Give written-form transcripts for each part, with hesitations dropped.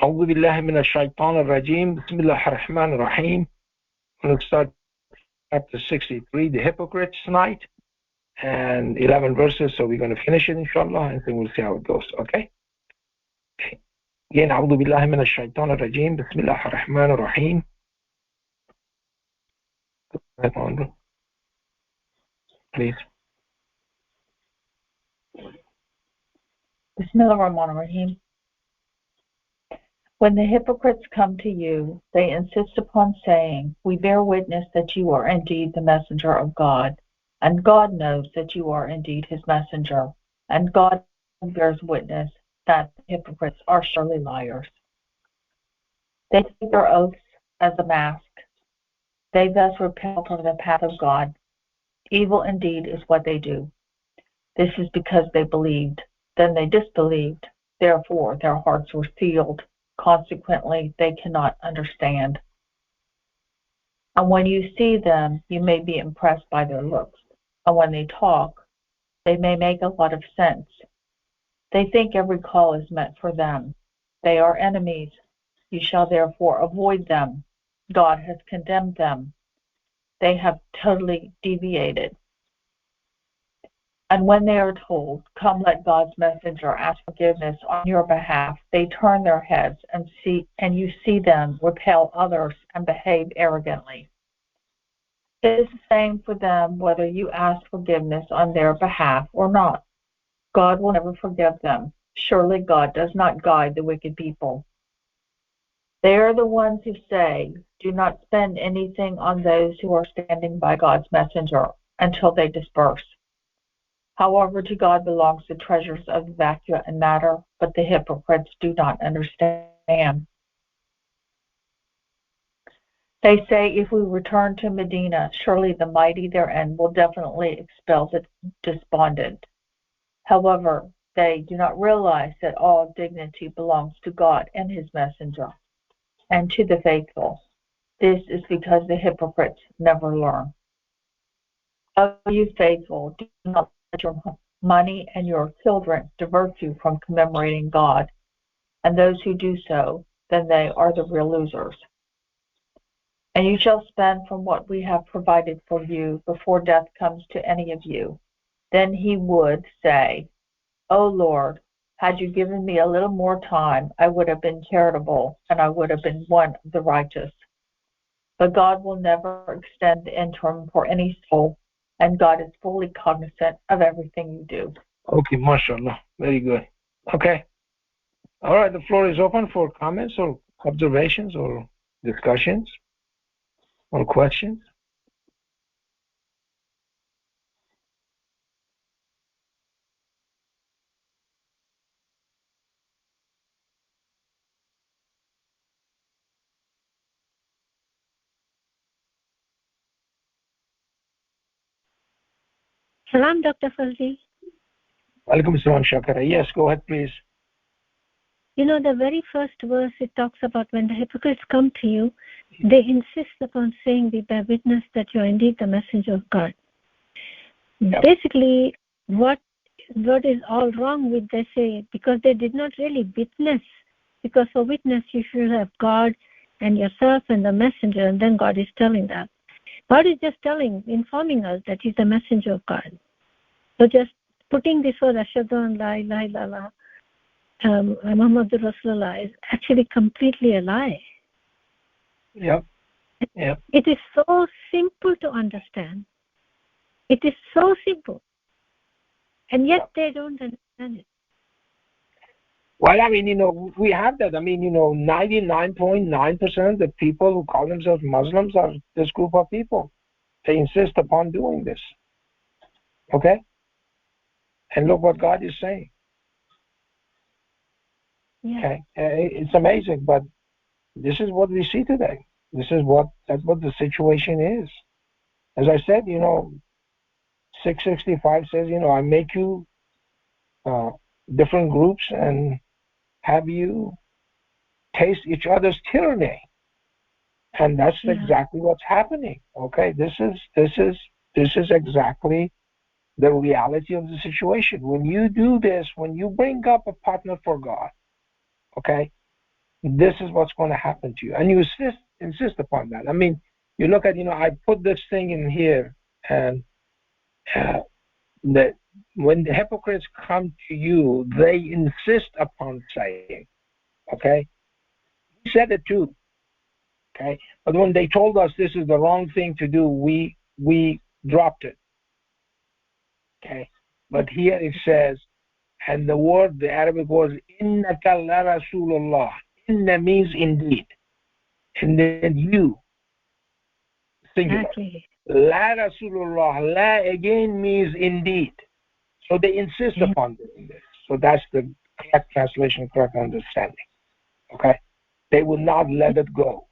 أعوذ بالله من الشيطان الرجيم بسم الله الرحمن الرحيم. We'll start chapter 63, the hypocrites tonight, and 11 verses, so we're going to finish it inshallah, and then we'll see how it goes, okay? Again, أعوذ بالله من الشيطان الرجيم بسم الله الرحمن الرحيم. Please. Bismillah ar-Rahman ar-Rahim. When the hypocrites come to you, they insist upon saying, "We bear witness that you are indeed the messenger of God, and God knows that you are indeed his messenger, and God bears witness that the hypocrites are surely liars." They take their oaths as a mask. They thus repel from the path of God. Evil indeed is what they do. This is because they believed. Then they disbelieved. Therefore, their hearts were sealed. Consequently, they cannot understand. And when you see them, you may be impressed by their looks. And when they talk, they may make a lot of sense. They think every call is meant for them. They are enemies. You shall therefore avoid them. God has condemned them. They have totally deviated. And when they are told, "Come, let God's messenger ask forgiveness on your behalf," they turn their heads and you see them repel others and behave arrogantly. It is the same for them whether you ask forgiveness on their behalf or not. God will never forgive them. Surely God does not guide the wicked people. They are the ones who say, "Do not spend anything on those who are standing by God's messenger until they disperse." However, to God belongs the treasures of vacua and matter, but the hypocrites do not understand. They say, "If we return to Medina, surely the mighty therein will definitely expel the despondent." However, they do not realize that all dignity belongs to God and his messenger, and to the faithful. This is because the hypocrites never learn. O you faithful, do not let your money and your children divert you from commemorating God, and those who do so, then they are the real losers. And you shall spend from what we have provided for you before death comes to any of you. Then he would say, "O Lord, had you given me a little more time, I would have been charitable, and I would have been one of the righteous." But God will never extend the interim for any soul, and God is fully cognizant of everything you do. Okay, mashallah. Very good. Okay. All right, the floor is open for comments or observations or discussions or questions. Salam, Dr. Fazely. Walaikum assalam, Shakara. Yes, go ahead, please. You know, the very first verse, it talks about when the hypocrites come to you, they insist upon saying, "We bear witness that you are indeed the messenger of God." Yep. Basically, what is all wrong with they say, because they did not really witness, because for witness you should have God and yourself and the messenger, and then God is telling that. God is just informing us that he's the messenger of God. So just putting this word, Ashhadu an la ilaha illallah, Muhammadur Rasulullah, is actually completely a lie. Yep. Yep. It is so simple to understand. It is so simple. And yet they don't understand it. Well, I mean, we have that. I mean, 99.9% of the people who call themselves Muslims are this group of people. They insist upon doing this. Okay? And look what God is saying. Yeah. Okay? It's amazing, but this is what we see today. That's what the situation is. As I said, 665 says, I make you different groups and have you taste each other's tyranny, and that's exactly what's happening. Okay, this is exactly the reality of the situation. When you do this, when you bring up a partner for God, okay, this is what's going to happen to you. And you insist upon that. I mean, you look at, I put this thing in here, and when the hypocrites come to you, they insist upon saying, okay? We said it too, okay? But when they told us this is the wrong thing to do, we dropped it, okay? But here it says, and the Arabic word, innaka la rasulullah. Inna means indeed. And then you, singular. Exactly. La rasulullah. La again means indeed. So they insist upon doing this. So that's the correct translation, correct understanding. Okay? They will not let it go.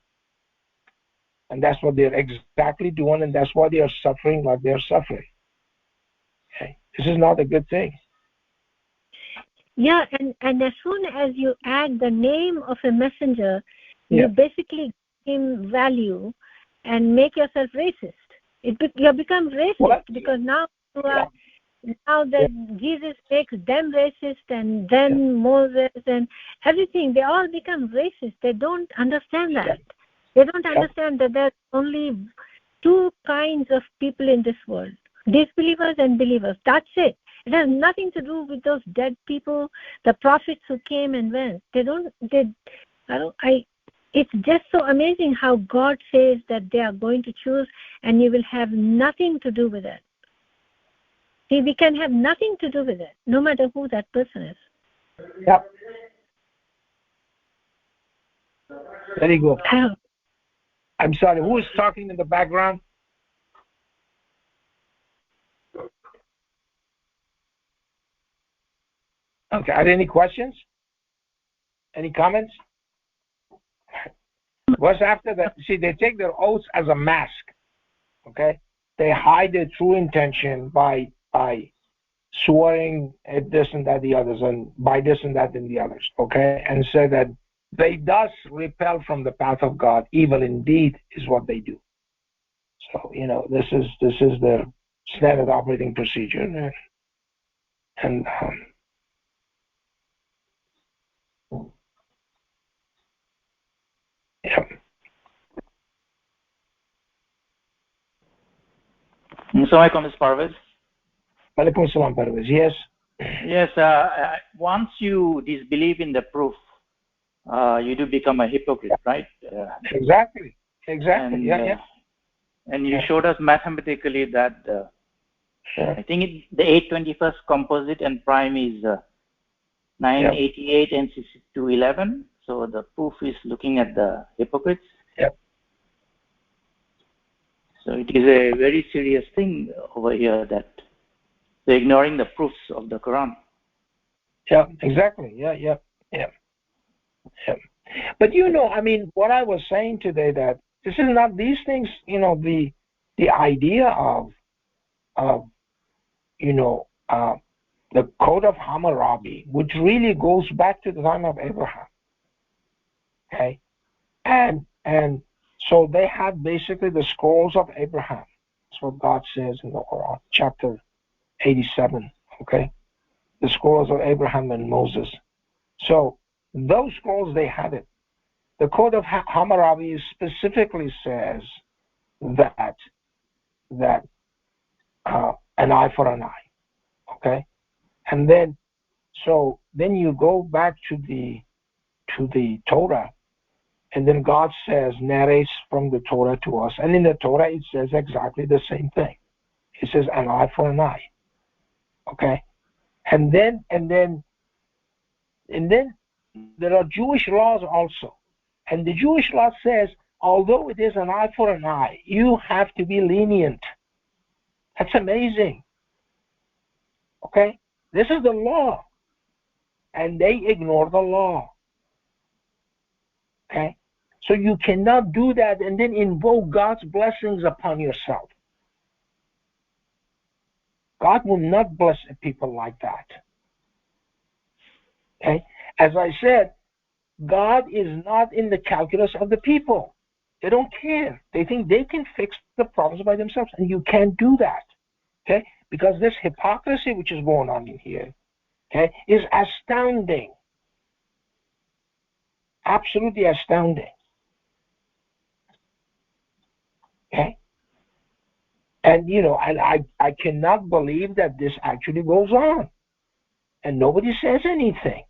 And that's what they're exactly doing, and that's why they are suffering like they're suffering. Okay? This is not a good thing. Yeah, and as soon as you add the name of a messenger, you basically give him value and make yourself racist. You become racist because now you are now that Jesus makes them racist, and then Moses and everything, they all become racist. They don't understand that. They don't understand that there's only two kinds of people in this world: disbelievers and believers. That's it. It has nothing to do with those dead people, the prophets who came and went. It's just so amazing how God says that they are going to choose, and you will have nothing to do with it. See, we can have nothing to do with it, no matter who that person is. Yep. Very good. I'm sorry, who is talking in the background? Okay, are there any questions? Any comments? What's after that? See, they take their oaths as a mask, okay? They hide their true intention by swearing at this and that the others, and by this and that and the others, okay? And say that they thus repel from the path of God. Evil indeed is what they do. So, this is their standard operating procedure. And yeah. Assalamualaikum, Ms. Parvez. Walaikum salam, Parvez. Yes. Yes, once you disbelieve in the proof, you do become a hypocrite, right? Exactly. And, And you showed us mathematically that I think the 821st composite and prime is 988 and 6211. So the proof is looking at the hypocrites. Yep. So it is a very serious thing over here that they're ignoring the proofs of the Quran. Yeah, exactly. Yeah. But what I was saying today, that this is not these things, the idea of the Code of Hammurabi, which really goes back to the time of Abraham. Okay? And so they had basically the scrolls of Abraham. That's what God says in the Quran, chapter 87. Okay? The scrolls of Abraham and Moses. So those scrolls, they had it. The Code of Hammurabi specifically says that an eye for an eye. Okay? And then you go back to the Torah, and then God narrates from the Torah to us, and in the Torah it says exactly the same thing. It says an eye for an eye. Okay? And then there are Jewish laws also. And the Jewish law says, although it is an eye for an eye, you have to be lenient. That's amazing. Okay? This is the law. And they ignore the law. Okay? So you cannot do that and then invoke God's blessings upon yourself. God will not bless people like that. Okay? As I said, God is not in the calculus of the people. They don't care. They think they can fix the problems by themselves, and you can't do that. Okay? Because this hypocrisy which is going on in here, okay, is astounding. Absolutely astounding. Okay? And, I cannot believe that this actually goes on. And nobody says anything.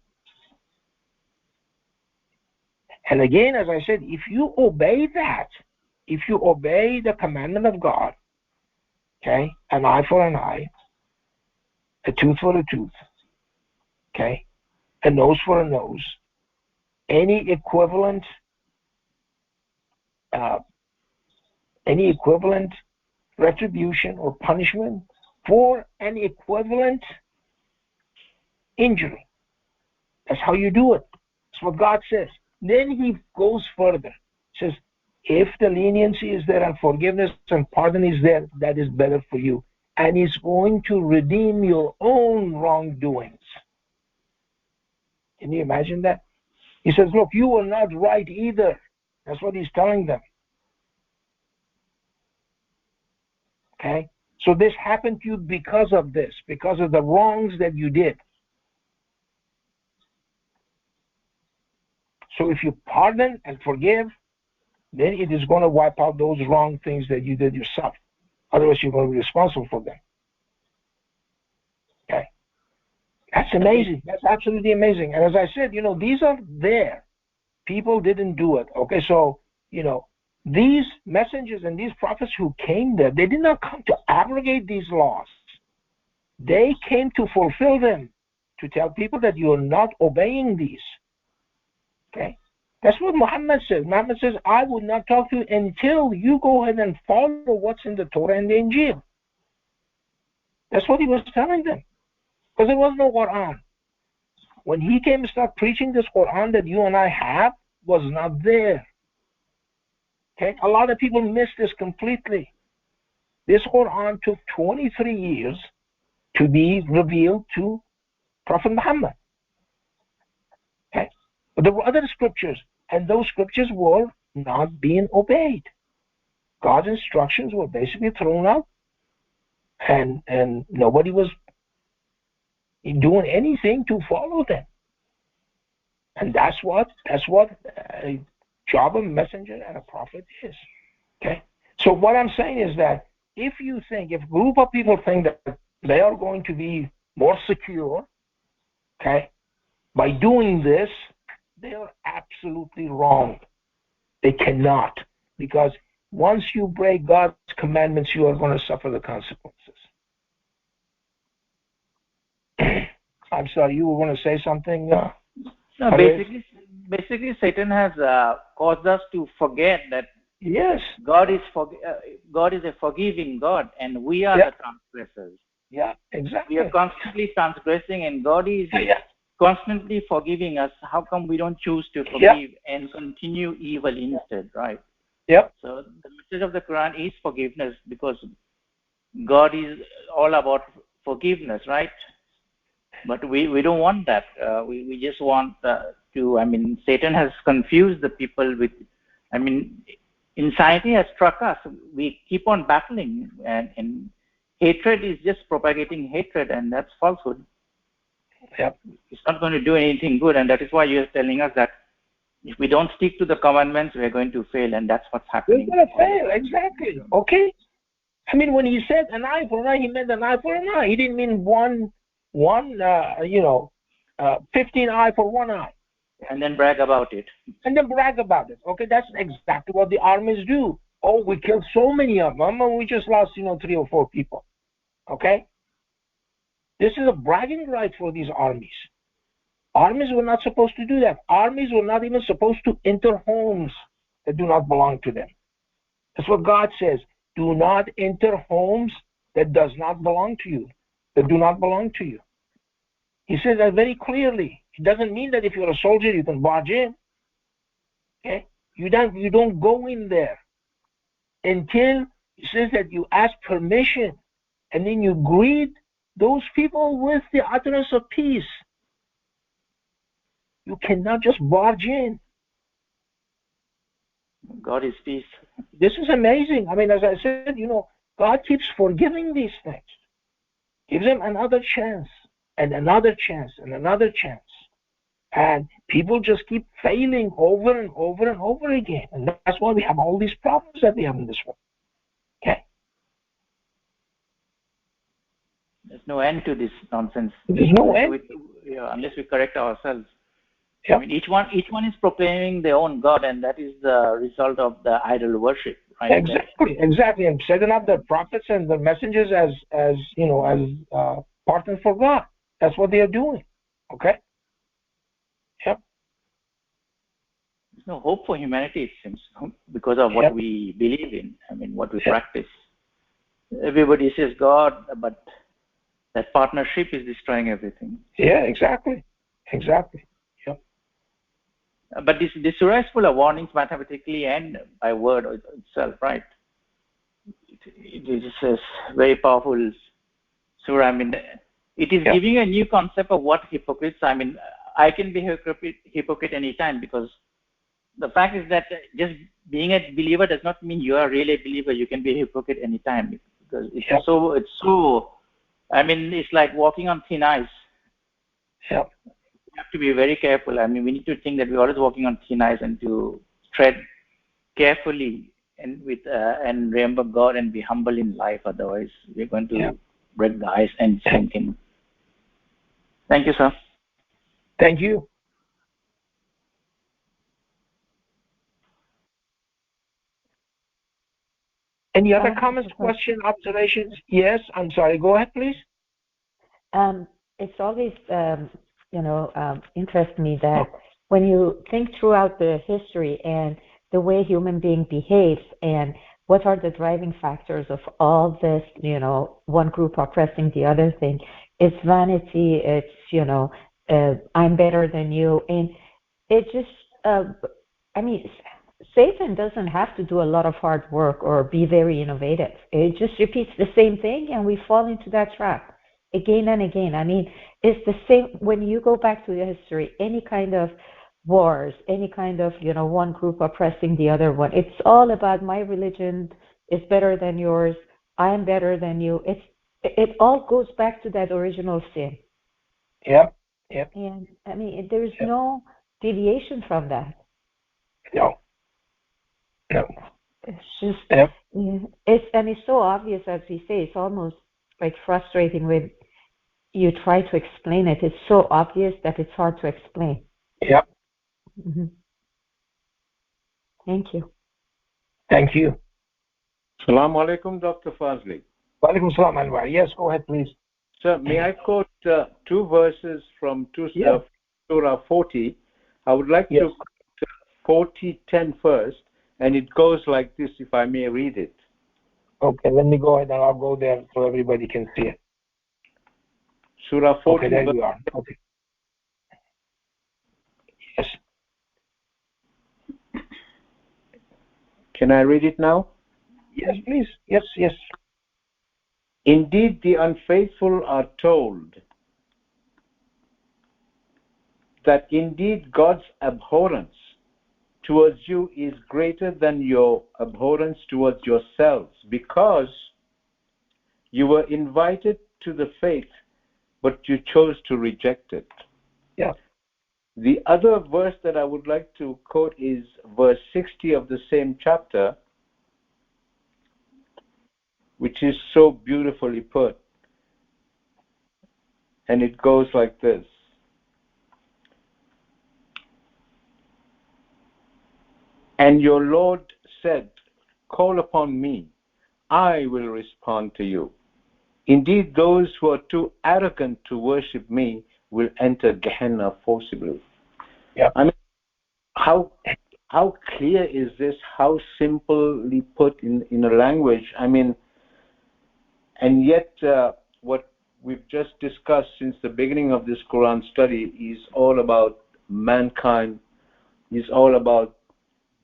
And again, as I said, if you obey that, if you obey the commandment of God, okay, an eye for an eye, a tooth for a tooth, okay, a nose for a nose, any equivalent retribution or punishment for an equivalent injury. That's how you do it. That's what God says. Then he goes further. He says, if the leniency is there and forgiveness and pardon is there, that is better for you. And he's going to redeem your own wrongdoings. Can you imagine that? He says, look, you were not right either. That's what he's telling them. Okay? So this happened to you because of this, because of the wrongs that you did. So if you pardon and forgive, then it is going to wipe out those wrong things that you did yourself. Otherwise, you're going to be responsible for them. Okay? That's amazing. That's absolutely amazing. And as I said, these are there. People didn't do it. Okay, so, these messengers and these prophets who came there, they did not come to abrogate these laws. They came to fulfill them, to tell people that you're not obeying these. Okay? That's what Muhammad says. Muhammad says, I would not talk to you until you go ahead and follow what's in the Torah and the Injil. That's what he was telling them. Because there was no Quran. When he came to start preaching this Quran that you and I have, was not there. Okay? A lot of people miss this completely. This Quran took 23 years to be revealed to Prophet Muhammad. Okay? But there were other scriptures, and those scriptures were not being obeyed. God's instructions were basically thrown out, and nobody was doing anything to follow them. And that's what a job of a messenger and a prophet is. Okay? So what I'm saying is that if a group of people think that they are going to be more secure, okay, by doing this, they are absolutely wrong. They cannot. Because once you break God's commandments, you are going to suffer the consequences. I'm sorry, you were going to say something? No, basically, Satan has caused us to forget that yes, God is a forgiving God, and we are the transgressors. Yeah, exactly. We are constantly transgressing, and God is constantly forgiving us. How come we don't choose to forgive and continue evil instead, right? Yep. So the message of the Quran is forgiveness, because God is all about forgiveness, right? But we don't want that. We just want Satan has confused the people with, insanity has struck us. We keep on battling, and hatred is just propagating hatred, and that's falsehood. Yep. It's not going to do anything good, and that is why you're telling us that if we don't stick to the commandments, we're going to fail, and that's what's happening. We're going to fail, exactly. Okay? When he said an eye for an eye, he meant an eye for an eye. He didn't mean 15 eye for one eye. And then brag about it. Okay, that's exactly what the armies do. Oh, we killed so many of them, and we just lost, 3 or 4 people. Okay? This is a bragging right for these armies. Armies were not supposed to do that. Armies were not even supposed to enter homes that do not belong to them. That's what God says. Do not enter homes that does not belong to you, that do not belong to you. He says that very clearly. It doesn't mean that if you're a soldier, you can barge in. Okay? You don't go in there until it says that you ask permission, and then you greet those people with the utterance of peace. You cannot just barge in. God is peace. This is amazing. As I said, God keeps forgiving these things. Gives them another chance, and another chance, and another chance. And People just keep failing over and over and over again. And that's why we have all these problems that we have in this world. Okay? There's no end to this nonsense. There's no end. Unless we correct ourselves. Yep. I mean, each one is proclaiming their own God, and that is the result of the idol worship, right? Exactly. And setting up the prophets and the messengers as partners for God. That's what they are doing. Okay? Yep. There's no hope for humanity, it seems, because of what we believe in. I mean, what we practice. Everybody says God, but that partnership is destroying everything. Yeah, exactly. Yep. But this surah is full of warnings mathematically and by word itself, right? It is a very powerful surah. I mean, it is giving a new concept of what hypocrites. I mean, I can be hypocrite anytime, because the fact is that just being a believer does not mean you are really a believer. You can be a hypocrite anytime, because it's so. I mean, it's like walking on thin ice. Yep. We have to be very careful. I mean, we need to think that we're always walking on thin ice and to tread carefully and and remember God and be humble in life. Otherwise, we're going to break the ice and sink in. Thank you, sir. Thank you. Any other comments, questions, observations? Yes, I'm sorry. Go ahead, please. It's always, interests me that when you think throughout the history and the way human being behaves and what are the driving factors of all this, one group oppressing the other thing, it's vanity, it's, I'm better than you. And it just, Satan doesn't have to do a lot of hard work or be very innovative. It just repeats the same thing, and we fall into that trap again and again. I mean, it's the same when you go back to the history, any kind of wars, any kind of, one group oppressing the other one. It's all about my religion is better than yours. I'm better than you. It all goes back to that original sin. Yep. And I mean, there's no deviation from that. No. It's just, it's so obvious, as we say, it's almost like frustrating when you try to explain it. It's so obvious that it's hard to explain. Yep. Mm-hmm. Thank you. Thank you. Assalamu alaikum, Dr. Fazely. Wa alaikum salam, Anwar. Yes, go ahead, please. Sir, may I quote two verses from Surah 40? I would like to quote 40:10 first, and it goes like this, if I may read it. Okay, let me go ahead and I'll go there so everybody can see it. Surah 40. Okay, there you are. Okay. Yes. Can I read it now? Yes, please. Yes. Indeed, the unfaithful are told that indeed God's abhorrence towards you is greater than your abhorrence towards yourselves, because you were invited to the faith, but you chose to reject it. Yeah. The other verse that I would like to quote is verse 60 of the same chapter, which is so beautifully put. And it goes like this. And your Lord said, call upon me, I will respond to you. Indeed, those who are too arrogant to worship me will enter Gehenna forcibly. Yeah. I mean, how clear is this? How simply put in a language? I mean, and yet what we've just discussed since the beginning of this Quran study is all about mankind, is all about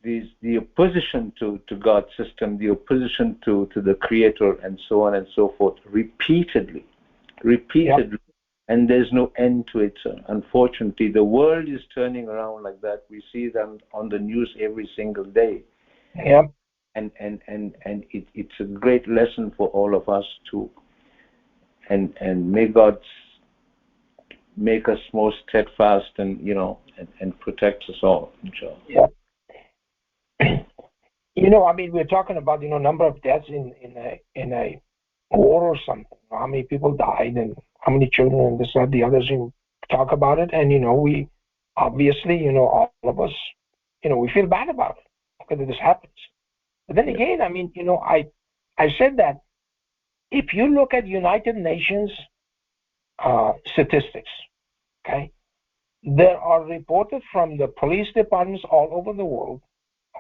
the opposition to God's system, the opposition to the Creator, and so on and so forth, repeatedly. Yep. And there's no end to it, sir. Unfortunately, the world is turning around like that. We see them on the news every single day. Yep. And it's a great lesson for all of us too. And may God make us more steadfast and and protect us all, inshallah. Yeah. I mean, we're talking about number of deaths in a war or something. How many people died and how many children and this and the others. Talk about it, and we obviously all of us we feel bad about it. Okay, that this happens. But then again, I mean, I said that if you look at United Nations statistics, okay, there are reported from the police departments all over the world,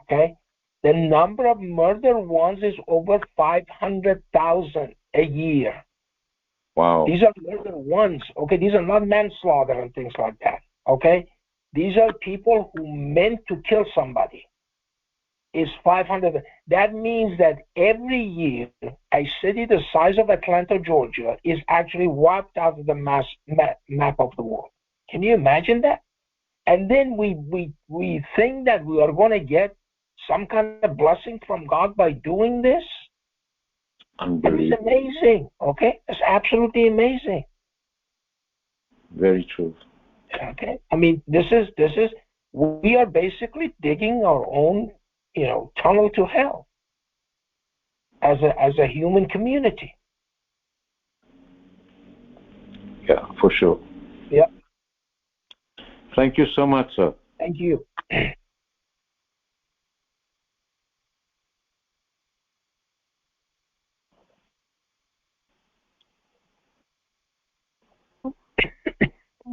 okay, the number of murder ones is over 500,000 a year. Wow. These are murder ones, okay? These are not manslaughter and things like that, okay? These are people who meant to kill somebody. Is 500. That means that every year a city the size of Atlanta, Georgia, is actually wiped out of the map of the world. Can you imagine that? And then we think that we are going to get some kind of blessing from God by doing this. Unbelievable. It's amazing, okay? It's absolutely amazing. Very true. Okay, I mean, this is we are basically digging our own, tunnel to hell as a human community. Yeah, for sure. Yeah. Thank you so much, sir. Thank you.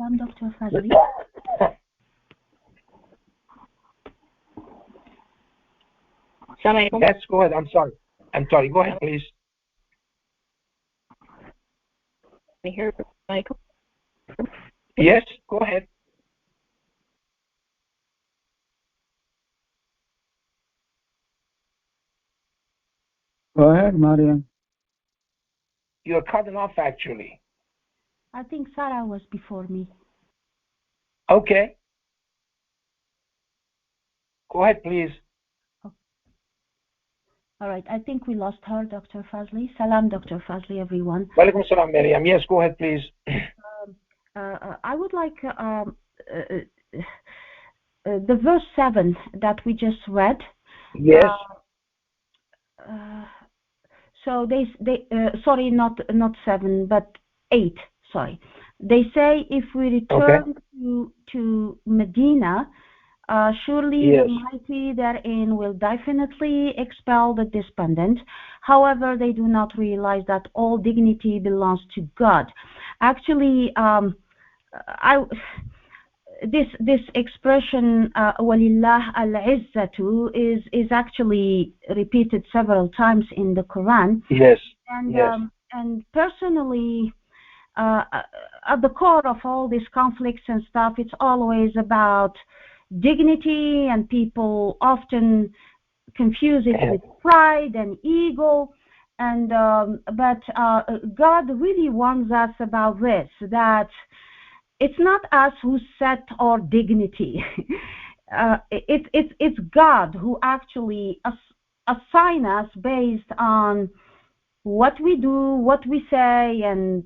I'm Dr. Fazely. Yes, go ahead. I'm sorry. Go ahead, please. Can you hear Michael? Yes, go ahead. Go ahead, Mariam. You're cutting off, actually. I think Sarah was before me. Okay. Go ahead, please. All right. I think we lost her, Dr. Fazely. Salam, Dr. Fazely, everyone. Walaikum salam, Miriam. Yes, go ahead, please. I would like the verse 7 that we just read. Yes. So they sorry, not 7, but 8. Sorry. They say if we return to Medina, surely Yes. the mighty therein will definitely expel the despondent. However, they do not realize that all dignity belongs to God. Actually, this expression walillah al-izzatu is actually repeated several times in the Quran. Yes. And yes. And personally, at the core of all these conflicts and stuff, it's always about dignity, and people often confuse it with pride and ego. And but God really warns us about this, that it's not us who set our dignity. It's God who actually assign us based on what we do, what we say, and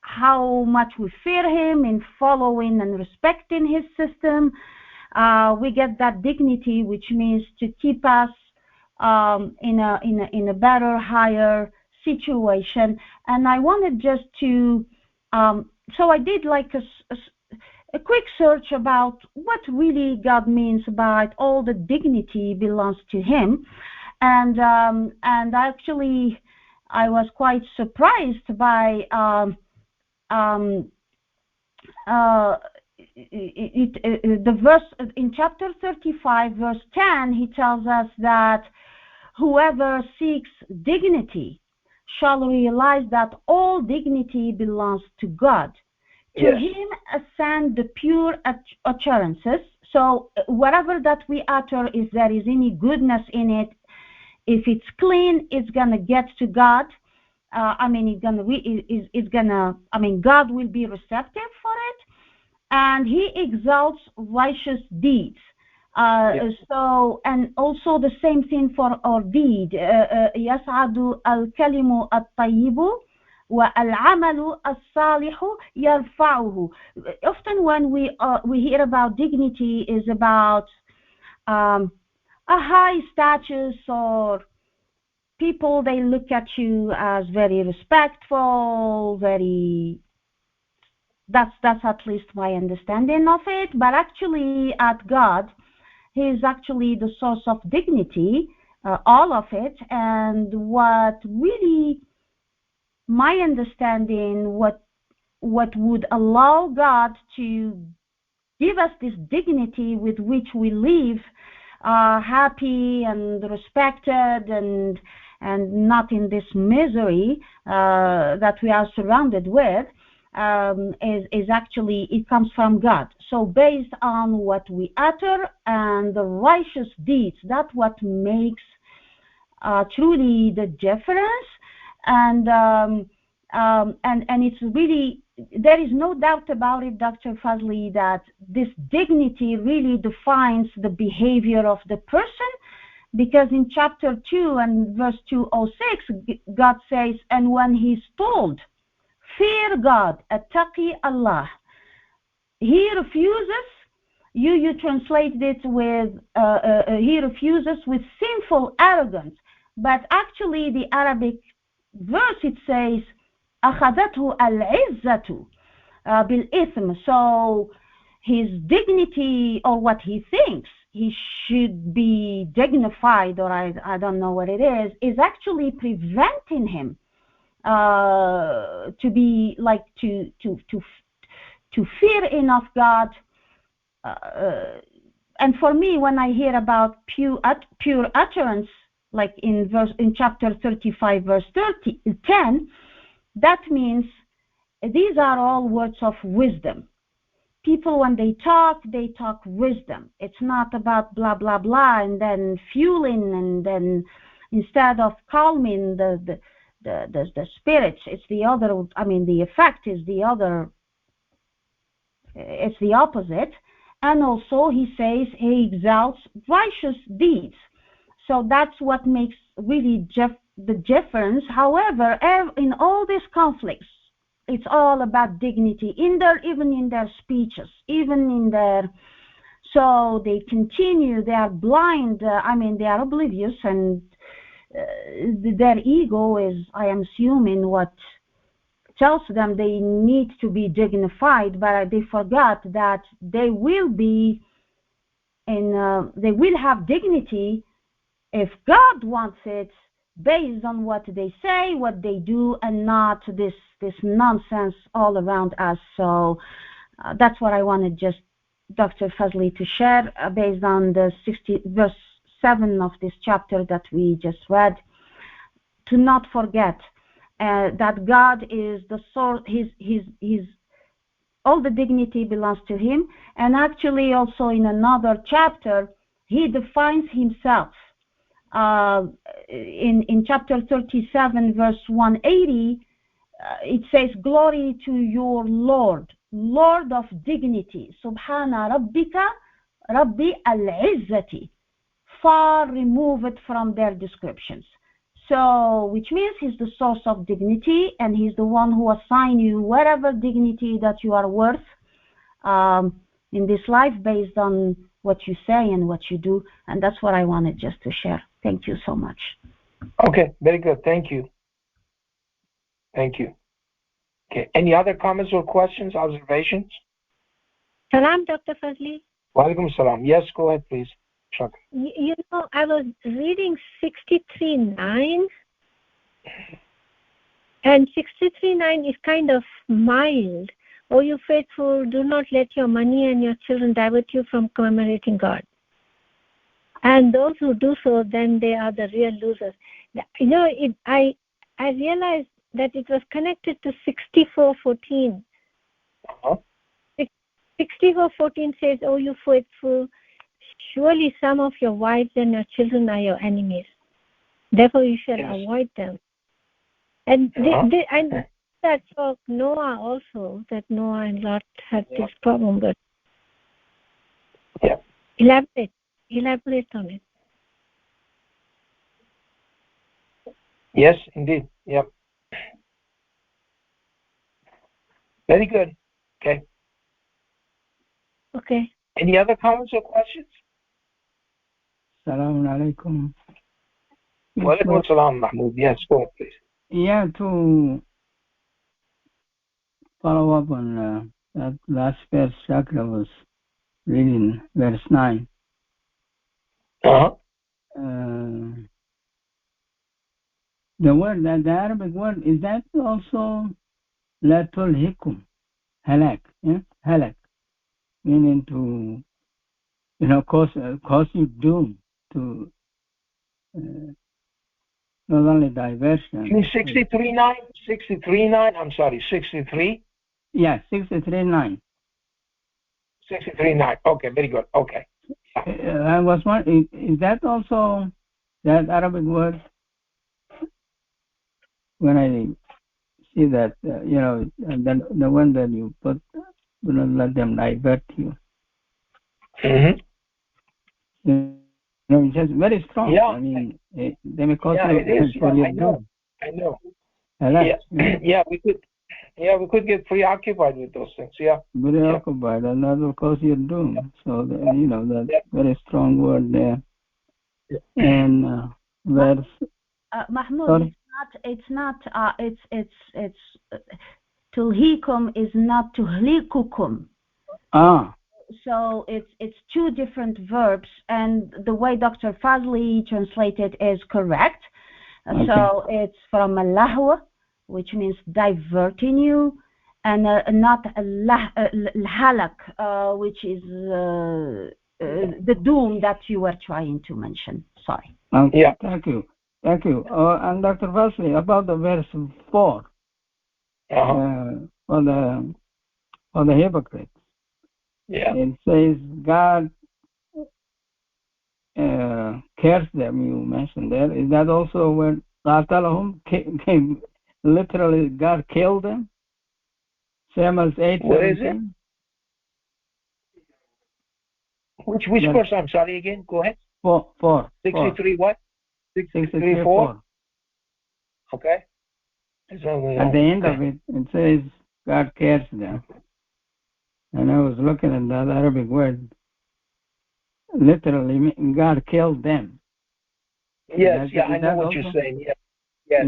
how much we fear Him in following and respecting His system. We get that dignity, which means to keep us in a better, higher situation. And I wanted just to so I did like a quick search about what really God means by all the dignity belongs to Him, and actually I was quite surprised by the verse in chapter 35, verse 10. He tells us that whoever seeks dignity shall realize that all dignity belongs to God. Yes. To Him ascend the pure utterances. So whatever that we utter, if there is any goodness in it, if it's clean, it's gonna get to God. God will be receptive for it, and He exalts righteous deeds. Yes. So, and also the same thing for our deed. يسعد الكلم الطيب وَالْعَمَلُ الصَّالِحُ يَرْفَعُهُ. Often when we hear about dignity is about a high status, or people, they look at you as very respectful, that's at least my understanding of it. But actually at God, He is actually the source of dignity, all of it. And what really, my understanding, what would allow God to give us this dignity with which we live happy and respected, and not in this misery that we are surrounded with, is actually, it comes from God. So based on what we utter and the righteous deeds, that's what makes truly the difference. And it's really, there is no doubt about it, Dr. Fazely, that this dignity really defines the behavior of the person, because in chapter 2 and verse 206, God says, and when he's told, fear God, attaqi Allah, he refuses, you translate it with, he refuses with sinful arrogance. But actually the Arabic verse, it says, أخذته العزة بالإثم. So his dignity, or what he thinks he should be dignified, or I don't know what it is actually preventing him to be like to fear enough God. And for me, when I hear about pure utterance, like in chapter 35 verse 10, that means these are all words of wisdom. People, when they talk wisdom. It's not about blah blah blah and then fueling, and then instead of calming the spirits, it's the other. I mean, the effect is the other. It's the opposite. And also, he says he exalts righteous deeds. So that's what makes really the difference. However, in all these conflicts, it's all about dignity, even in their speeches, even in their. So they continue. They are blind. They are oblivious, and their ego is, I am assuming, what tells them they need to be dignified, but they forgot that they will be they will have dignity if God wants it, based on what they say, what they do, and not this nonsense all around us. So that's what I wanted just Dr. Fazely to share based on the verse 7 of this chapter that we just read. To not forget that God is the source. His all the dignity belongs to Him. And actually, also in another chapter, He defines Himself. In chapter 37, verse 180, it says, "Glory to your Lord, Lord of dignity, Subhana Rabbika, Rabbi al-Izzati," far removed from their descriptions. So, which means He's the source of dignity, and He's the one who assigns you whatever dignity that you are worth in this life, based on what you say and what you do. And that's what I wanted just to share. Thank you so much. Okay, very good. Thank you. Thank you. Okay, any other comments or questions, observations? Salam, Dr. Fazely. Walaikum salam. Yes, go ahead, please. Shaka. You know, I was reading 63:9, and 63:9 is kind of mild. "O you faithful, do not let your money and your children divert you from commemorating God. And those who do so, then they are the real losers." You know, I realized that it was connected to 64:14. 64:14 says, "O you faithful, surely some of your wives and your children are your enemies. Therefore you shall avoid them." And and that for Noah also, that Noah and Lot had this problem, but elaborate on it. Yes, indeed. Yep. Very good. Okay. Okay. Any other comments or questions? Assalamu alaikum. Walaikum salam, Mahmoud. Yes, go on, please. Yeah, to follow up on that last verse Shakra was reading, verse 9. Uh-huh. The word, the Arabic word, is that also la tulhikum, halak, yeah? Halak, meaning to, cause you doom, to not only diversion. 63.9, 63.9, I'm sorry, 63? Yeah, 63.9. 63.9, okay, very good, okay. I was wondering, is that also that Arabic word? When I see that, the one that you put, do not let them divert you. Mm-hmm. It's just very strong. Yeah. I mean, they may cause yeah, you it is. for Yeah, your I know. like, yeah, we could get preoccupied with those things. Yeah. Very occupied, and that will cause you doom. So, that very strong word there. And verse. Mahmoud, it's tulhikum is not tuhlikukum. So it's two different verbs, and the way Dr. Fazely translated is correct. Okay. So it's from lahwa, which means diverting you, and not halak, which is the doom that you were trying to mention. Sorry. Yeah. Thank you. And Dr. Fazely, about the verse 4, for the hypocrites. Yeah. It says God cares them, you mentioned there. Is that also when Qatalahum came, literally God killed them? Same as 8:17? What is it? Which verse? I'm sorry again. Go ahead. 4. 63 what? 63 4? Okay. At the end of it, it says God cares them. And I was looking at that Arabic word. Literally, God killed them. Yes, I know what you're saying. Yes.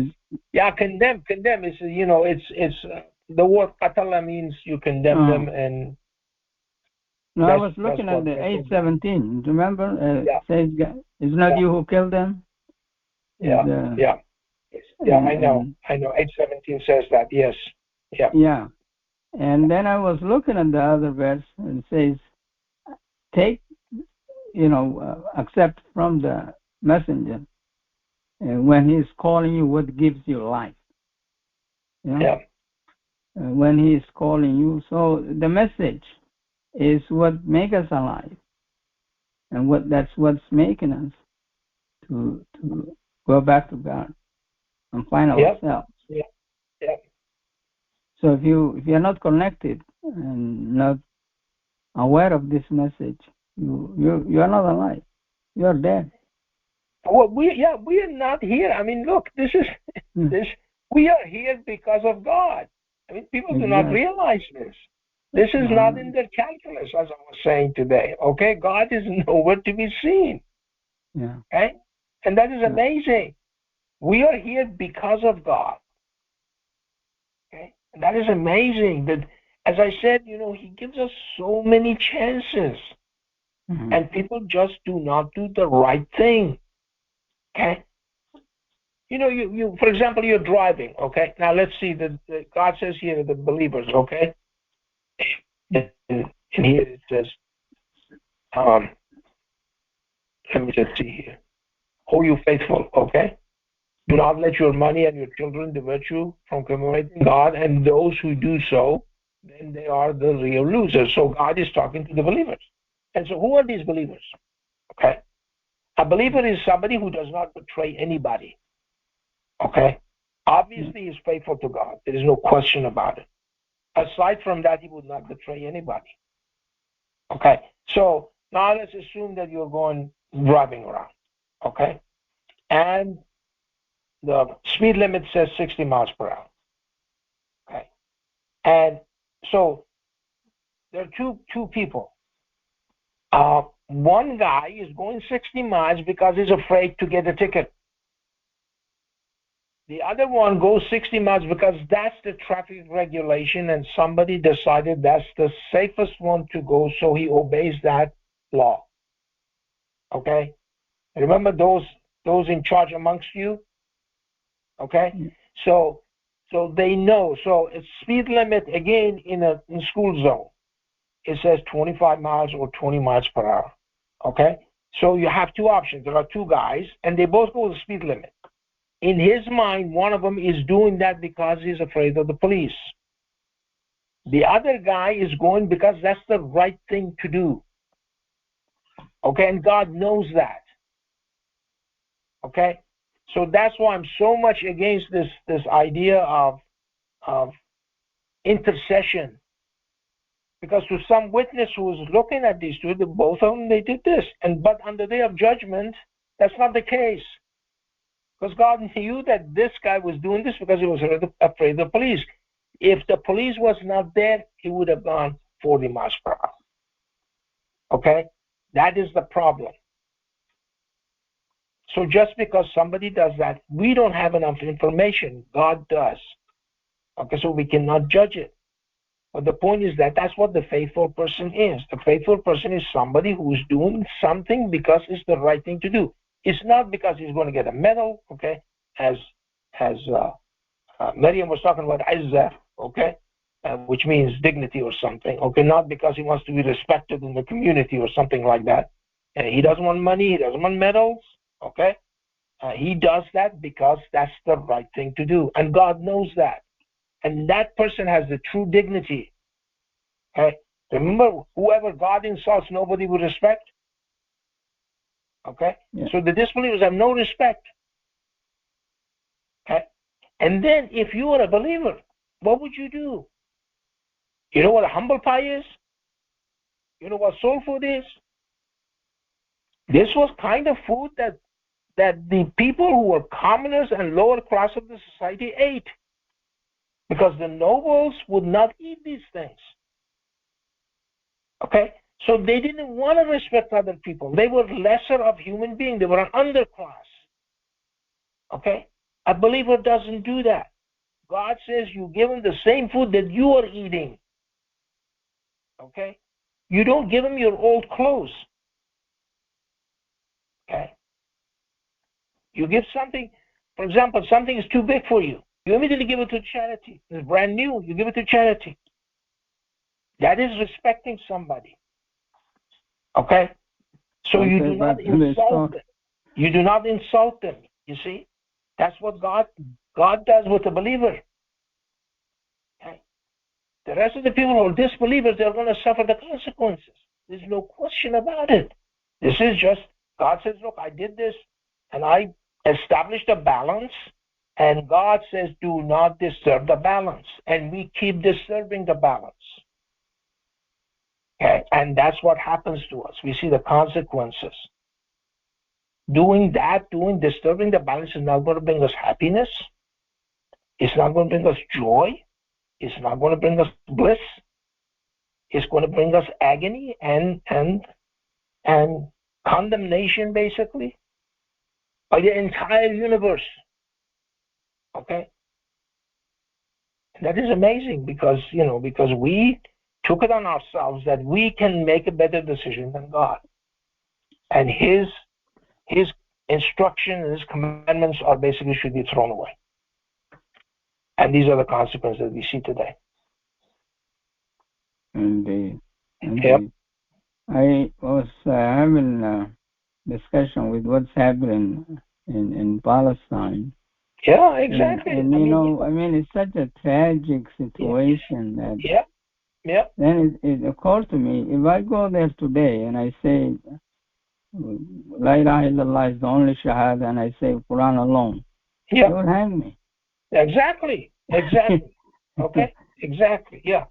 Yeah, condemn is, it's the word qatala means you condemn them, and no, I was looking at the 8:17. Remember? It says, it's not you who killed them? Yeah, I know. 8:17 says that, yes. Yeah. And then I was looking at the other verse, and it says, take, accept from the messenger when he's calling you what gives you life. When he's calling you. So the message is what makes us alive. And that's what's making us to go back to God and find ourselves. Yeah. So if you're not connected and not aware of this message, you are not alive. You are dead. Well, we are not here. I mean, look, this we are here because of God. I mean, people do not realize this. This is not in their calculus, as I was saying today. Okay, God is nowhere to be seen. Yeah. Okay, and that is amazing. We are here because of God. Okay, and that is amazing. That, as I said, He gives us so many chances, and people just do not do the right thing. Okay. You for example, you're driving, okay? Now let's see, God says here, the believers, okay? And here it says, let me just see here. Oh, you faithful, okay? Do not let your money and your children divert you from commemorating God, and those who do so, then they are the real losers. So God is talking to the believers. And so who are these believers? Okay? A believer is somebody who does not betray anybody. Okay? Obviously, he's faithful to God. There is no question about it. Aside from that, he would not betray anybody. Okay? So now let's assume that you're driving around. Okay? And the speed limit says 60 miles per hour. Okay? And So there are two people. One guy is going 60 miles because he's afraid to get a ticket. The other one goes 60 miles because that's the traffic regulation, and somebody decided that's the safest one to go, so he obeys that law. Okay? Remember those in charge amongst you? Okay? So they know. So it's speed limit again in school zone. It says 25 miles or 20 miles per hour. Okay? So you have two options. There are two guys, and they both go the speed limit. In his mind, one of them is doing that because he's afraid of the police. The other guy is going because that's the right thing to do. Okay? And God knows that. Okay? So that's why I'm so much against this idea of intercession. Because to some witness who was looking at these two, both of them, they did this. But on the day of judgment, that's not the case. Because God knew that this guy was doing this because he was afraid of the police. If the police was not there, he would have gone 40 miles per hour. Okay? That is the problem. So just because somebody does that, we don't have enough information. God does. Okay, so we cannot judge it. But the point is that that's what the faithful person is. The faithful person is somebody who is doing something because it's the right thing to do. It's not because he's going to get a medal, okay, as Miriam was talking about Izzah, okay, which means dignity or something, okay, not because he wants to be respected in the community or something like that. He doesn't want money, he doesn't want medals, okay. He does that because that's the right thing to do, and God knows that. And that person has the true dignity. Okay? Remember, whoever God insults, nobody will respect. Okay? Yeah. So the disbelievers have no respect. Okay? And then, if you are a believer, what would you do? You know what a humble pie is? You know what soul food is? This was kind of food that the people who were commoners and lower class of the society ate. Because the nobles would not eat these things. Okay? So they didn't want to respect other people. They were lesser of human beings. They were an underclass. Okay? A believer doesn't do that. God says you give him the same food that you are eating. Okay? You don't give him your old clothes. Okay? You give something, for example, something is too big for you. You immediately give it to charity. It's brand new. You give it to charity. That is respecting somebody. Okay? So you do not insult them. You do not insult them. You see? That's what God does with the believer. Okay? The rest of the people who are disbelievers, they're going to suffer the consequences. There's no question about it. This is just, God says, look, I did this, and I established a balance, and God says, do not disturb the balance. And we keep disturbing the balance. Okay? And that's what happens to us. We see the consequences. Disturbing the balance is not going to bring us happiness. It's not going to bring us joy. It's not going to bring us bliss. It's going to bring us agony and condemnation, basically, by the entire universe. Okay? And that is amazing because we took it on ourselves that we can make a better decision than God. And his instruction and his commandments are basically should be thrown away. And these are the consequences that we see today. Indeed. Yep. I was having a discussion with what's happening in Palestine. Yeah, exactly. And it's such a tragic situation that. Yeah. Then it occurred to me, if I go there today and I say, La ilaha illallah is the only shahada, and I say Quran alone, they will hang me. Exactly. Okay? Exactly, yeah.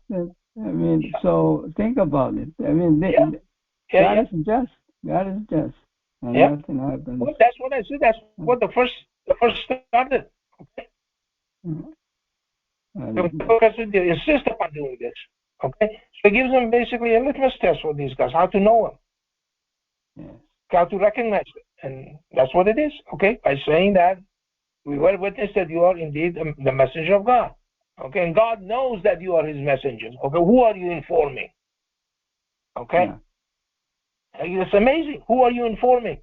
So think about it. God is just. God is just. And nothing happens. Well, that's what I said. That's what the first started. Okay? Because they insist upon doing this. Okay? So it gives them basically a litmus test for these guys, how to know them, Yes. how to recognize them. And that's what it is, okay? By saying that, we will witness that you are indeed the messenger of God. Okay? And God knows that you are his messengers. Okay? Who are you informing? Okay? Yeah. It's amazing. Who are you informing?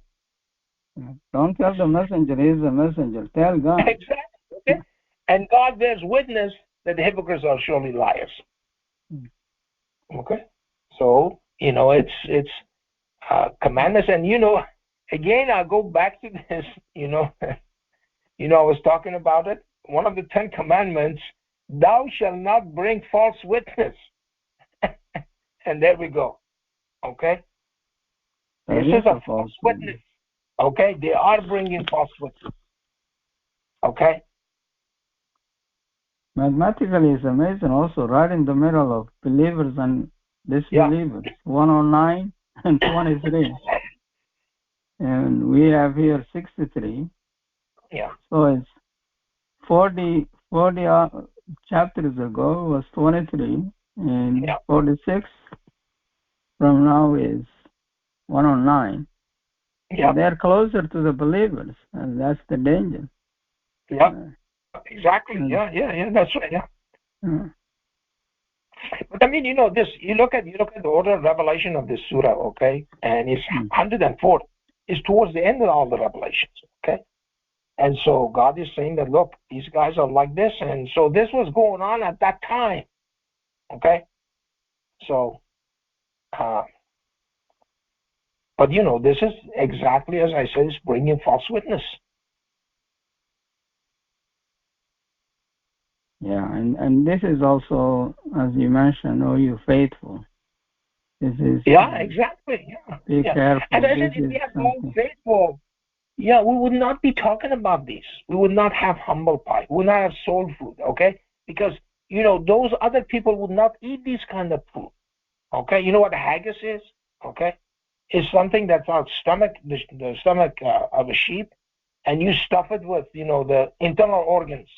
Don't tell the messenger he's the messenger. Tell God. Exactly. Okay? And God bears witness that the hypocrites are surely liars. Okay? So, it's commandments. And, again, I'll go back to this, I was talking about it. One of the 10 commandments, thou shalt not bring false witness. And there we go. Okay? This is a false witness. Okay? They are bringing false witness. Okay? Mathematically, it's amazing also, right in the middle of believers and disbelievers, 109 and 23. And we have here 63. Yeah. So it's 40 chapters ago was 23, and 46 from now is 109. Yeah. They're closer to the believers, and that's the danger. Yeah. Exactly. Yeah. That's right. Yeah. But I mean, this. You look at the order of revelation of this surah, okay, and it's 104. It's towards the end of all the revelations, okay. And so God is saying that, look, these guys are like this, and so this was going on at that time, okay. So, but this is exactly as I said, it's bringing false witness. Yeah, and this is also, as you mentioned, you faithful. This is exactly. Yeah. Be careful. And I said, if we have no faithful, we would not be talking about these. We would not have humble pie. We would not have soul food, okay? Because those other people would not eat these kind of food, okay? You know what a haggis is, okay? It's something that's our stomach, the stomach of a sheep, and you stuff it with the internal organs,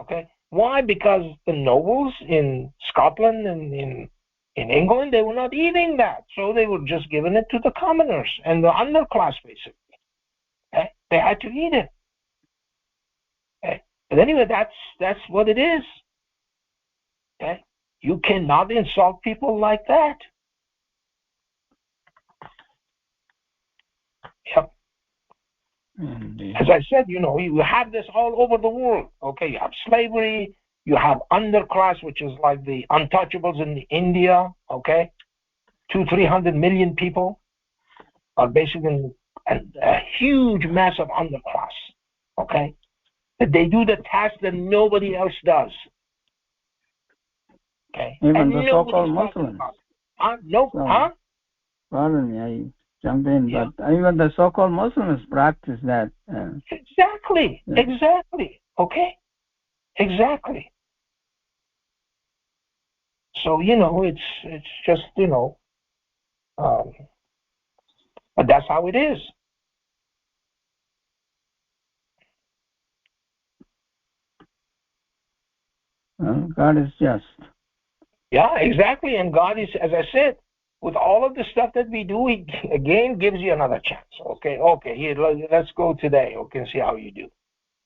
okay? Why? Because the nobles in Scotland and in England, they were not eating that, so they were just giving it to the commoners and the underclass, basically. Okay? They had to eat it. Okay? But anyway, that's what it is. Okay? You cannot insult people like that. Yep. As I said, you have this all over the world. Okay, you have slavery, you have underclass, which is like the untouchables in India. Okay, 200-300 million people are basically a huge, massive underclass. Okay, that they do the task that nobody else does. Okay, even and the so-called Muslims. Pardon me, I jump in, but even the so-called Muslims practice that. Exactly. Okay, exactly. So it's just but that's how it is. God is just. Yeah, exactly. And God is, as I said, with all of the stuff that we do, He again gives you another chance. Okay, here, let's go today. Okay, and see how you do.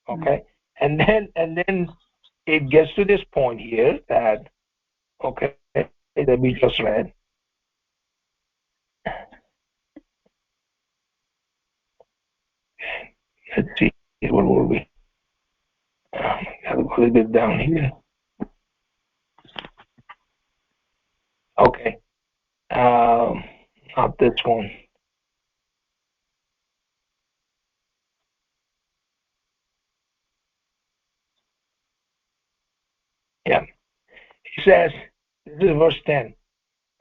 Okay, and then it gets to this point here that that we just read. Let's see, where were we? Gotta go a little bit down here. Okay, not this one. Yeah, he says, this is verse 10.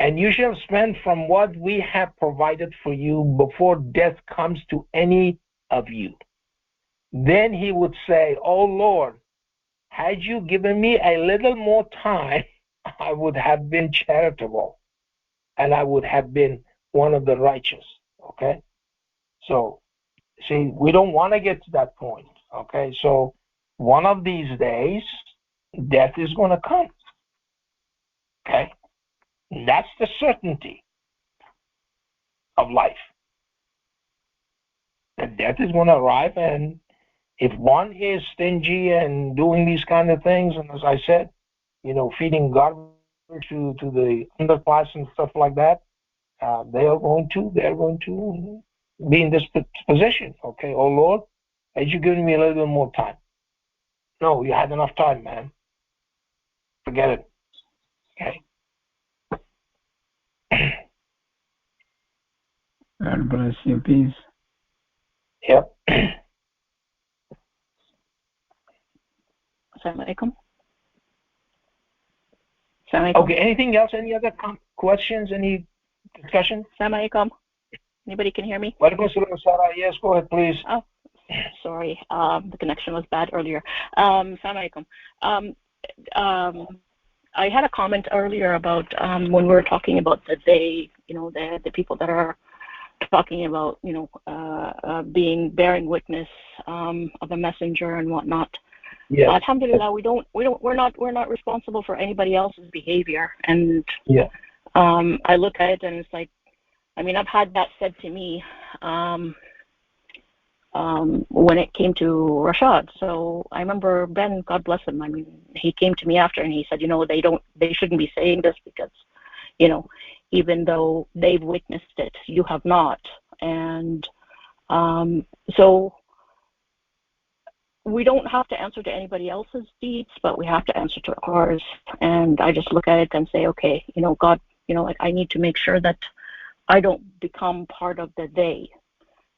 And you shall spend from what we have provided for you before death comes to any of you. Then he would say, oh Lord, had you given me a little more time, I would have been charitable and I would have been one of the righteous. Okay? So, see, we don't want to get to that point. Okay? So, one of these days, death is going to come. Okay? That's the certainty of life. That death is going to arrive, and if one is stingy and doing these kind of things, and as I said, feeding garbage to the underclass and stuff like that, they're going to be in this position. Okay, oh Lord, are you giving me a little bit more time? No, you had enough time, man. Forget it. Okay. God bless you. Peace. Yep. Assalamualaikum. Okay, anything else? Any other questions? Any discussion? Assalamualaikum. Anybody can hear me? Sarah, yes, go ahead, please. Oh, sorry. The connection was bad earlier. Assalamualaikum. I had a comment earlier about when we were talking about the people that are talking about, bearing witness of a messenger and whatnot. Yes. Alhamdulillah, we're not responsible for anybody else's behavior. And yeah. I look at it and it's like, I've had that said to me when it came to Rashad. So I remember Ben, God bless him. He came to me after and he said, they shouldn't be saying this because, even though they've witnessed it, you have not. And so we don't have to answer to anybody else's deeds, but we have to answer to ours. And I just look at it and say, okay, God, I need to make sure that I don't become part of the they.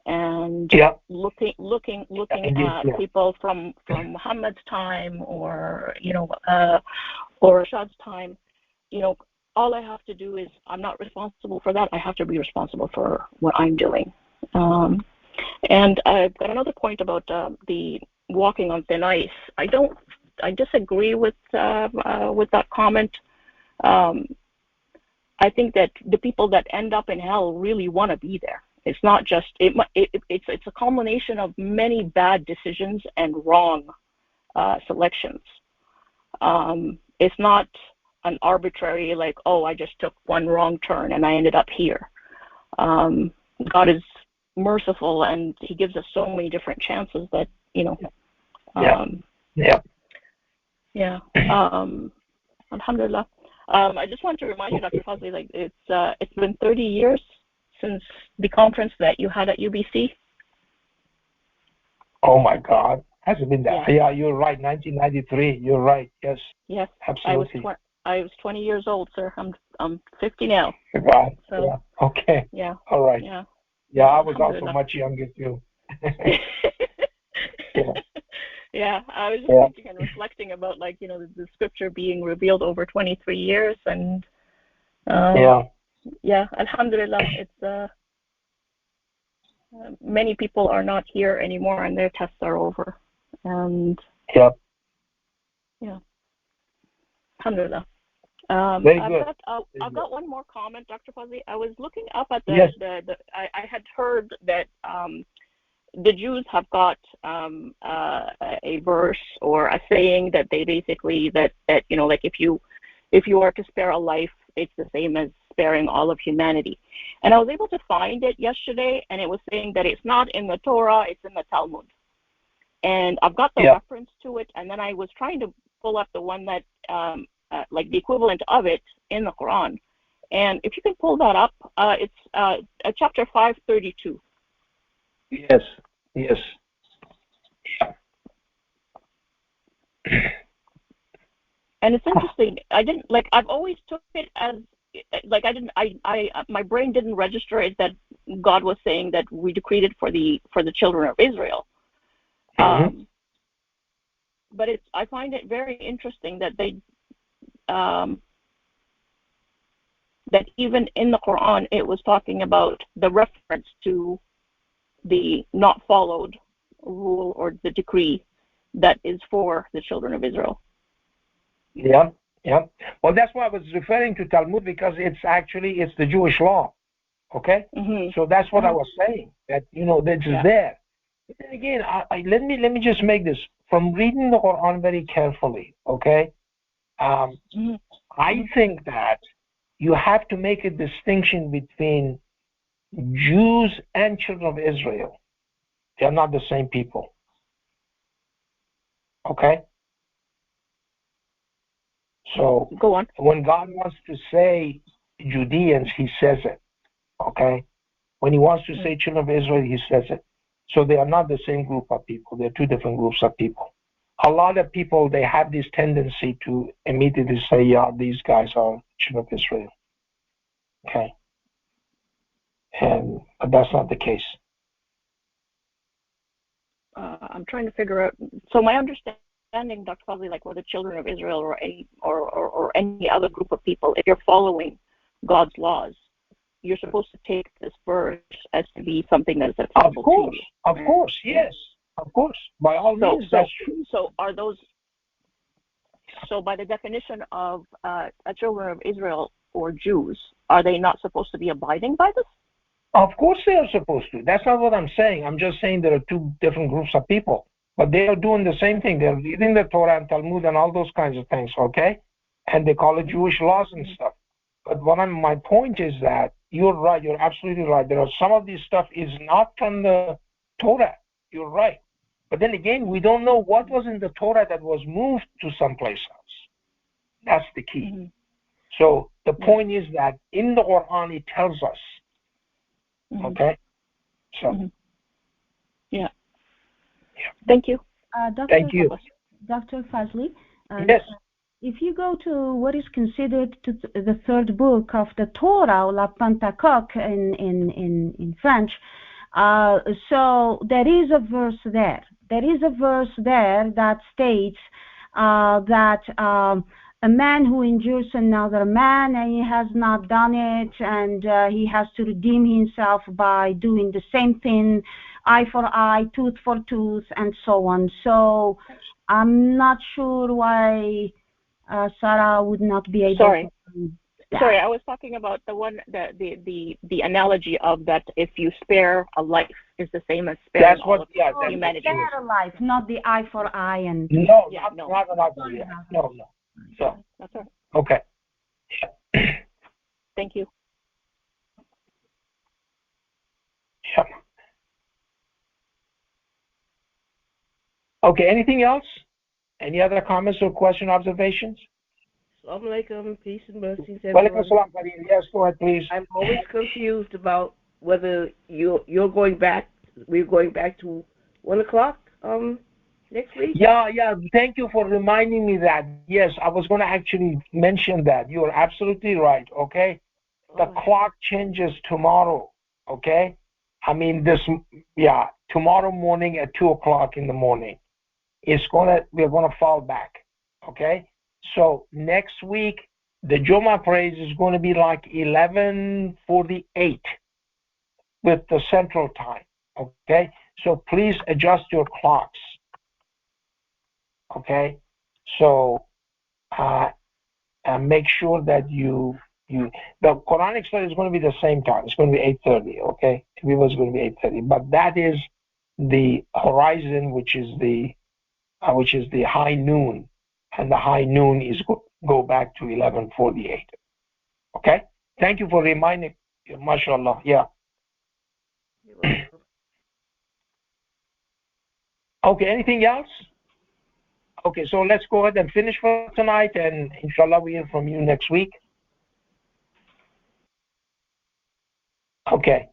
And looking at people from Muhammad's time or Rashad's time, all I have to do is, I'm not responsible for that. I have to be responsible for what I'm doing. And I've got another point about the walking on thin ice. I disagree with that comment. I think that the people that end up in hell really want to be there. It's not just it's a culmination of many bad decisions and wrong selections. It's not an arbitrary I just took one wrong turn and I ended up here. God is merciful and He gives us so many different chances that Alhamdulillah. I just want to remind you, Dr. Fazely, it's been 30 years since the conference that you had at UBC. Oh my God, has it been that? Yeah, you're right. 1993. You're right. Yes. Yes, absolutely. I was 20 years old, sir. I'm 50 now. God. So, yeah. Okay. Yeah. All right. Yeah. Yeah, I was also much younger too. Yeah, I was just thinking and reflecting about the scripture being revealed over 23 years and alhamdulillah, it's many people are not here anymore and their tests are over. And alhamdulillah. Very good. I've got one more comment, Dr. Fazly. I was looking up at I had heard that the Jews have got a verse or a saying that they basically that if you are to spare a life, it's the same as sparing all of humanity. And I was able to find it yesterday, and it was saying that it's not in the Torah, it's in the Talmud. And I've got the reference to it, and then I was trying to pull up the one that the equivalent of it in the Quran. And if you can pull that up, it's chapter 532. Yes. Yeah. And it's interesting. I've always took it as my brain didn't register it that God was saying that we decreed it for the children of Israel. Mm-hmm. But I find it very interesting that they that even in the Quran it was talking about the reference to the not followed rule or the decree that is for the children of Israel. Yeah. Well, that's why I was referring to Talmud, because it's the Jewish law. Okay. Mm-hmm. So that's what I was saying, that this is there. But then again, let me just make this from reading the Quran very carefully. Okay. I think that you have to make a distinction between Jews and children of Israel. They are not the same people. Okay? So go on. When God wants to say Judeans, he says it. Okay? When he wants to say children of Israel, he says it. So they are not the same group of people. They're two different groups of people. A lot of people, they have this tendency to immediately say, yeah, these guys are children of Israel. Okay? But that's not the case. I'm trying to figure out. So my understanding, Dr. Fazely, like whether children of Israel or any other group of people, if you're following God's laws, you're supposed to take this verse as to be something that's acceptable to you. Of course, yes. Of course. By all means, that's true. So are those, so by the definition of children of Israel or Jews, are they not supposed to be abiding by this? Of course they are supposed to. That's not what I'm saying. I'm just saying there are two different groups of people. But they are doing the same thing. They're reading the Torah and Talmud and all those kinds of things, okay? And they call it Jewish laws and stuff. But my point is that you're right. You're absolutely right. There are some of this stuff is not from the Torah. You're right. But then again, we don't know what was in the Torah that was moved to someplace else. That's the key. Mm-hmm. So the point is that in the Quran, it tells us. Mm-hmm. Okay? So. Yeah. Thank you. Thank you. Dr. Fazely. Yes. If you go to what is considered to the third book of the Torah, or La Pentateuch in French, so there is a verse there. There is a verse there that states that a man who injures another man and he has not done it, and he has to redeem himself by doing the same thing, eye for eye, tooth for tooth, and so on. So I'm not sure why Sarah would not be able to do that. Sorry, I was talking about the one, the analogy of that if you spare a life is the same as sparing all of humanity. Spare a life, not the eye for eye and... No, not an eye for eye. No. So, that's all right. Okay. Thank you. Yeah. Okay, anything else? Any other comments or question, observations? Assalamu alaikum, peace and mercies, everyone. Yes, go ahead, please. I'm always confused about whether we're going back to 1 o'clock next week. Yeah. Thank you for reminding me that. Yes, I was going to actually mention that. You are absolutely right. Okay, the clock changes tomorrow. Okay, I mean tomorrow morning at 2 o'clock in the morning. We're gonna fall back. Okay. So next week, the Juma praise is going to be like 11:48 with the Central Time. Okay, so please adjust your clocks. Okay, so make sure that the Quranic study is going to be the same time. It's going to be 8:30. Okay, it was going to be 8:30, but that is the horizon, which is the high noon. And the high noon is go back to 11:48. Okay? Thank you for reminding. MashaAllah. Yeah. Okay, anything else? Okay, so let's go ahead and finish for tonight, and inshallah we hear from you next week. Okay.